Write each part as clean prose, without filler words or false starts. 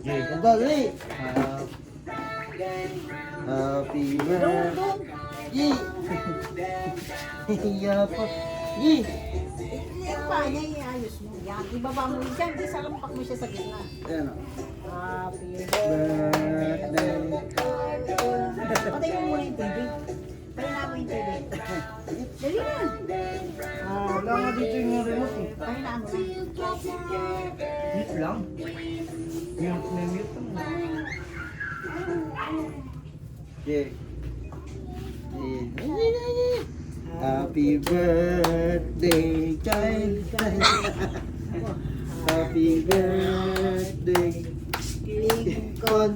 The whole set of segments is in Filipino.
Okay, kanta dali. Happy birthday. Yi. Iya pa. Yi. Yung pa niya, iayos mo. Yan, ibaba mo yun dyan. Di salampak mo siya sa gitna. Ayan o. Happy Birthday. Patay mo muna yung TV. Pahina mo yung TV. Dali na. Wala nga dito yung remote eh. Pahina mo na. Mute lang. Mute lang. Okay. Happy birthday, child. Happy birthday, Lincoln.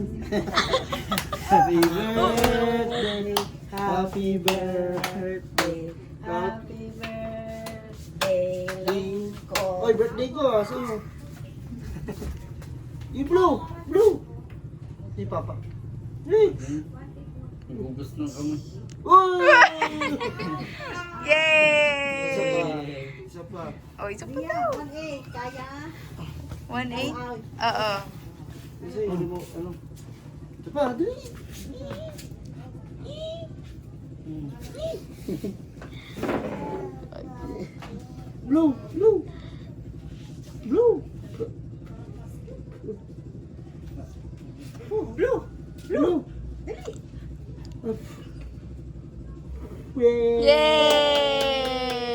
Happy birthday, happy birthday, Happy birthday, Lincoln. Oy, birthday ko ah, sa'yo. Yung blue, blue. Si Papa. Hey. Nagugas ng kamay. Uy! Yay! Isa pa. Oh, isa pa Kaya, daw. 1-8. Kaya. 1-8? Oo. Isa hindi mo, ano. Isa pa, dali.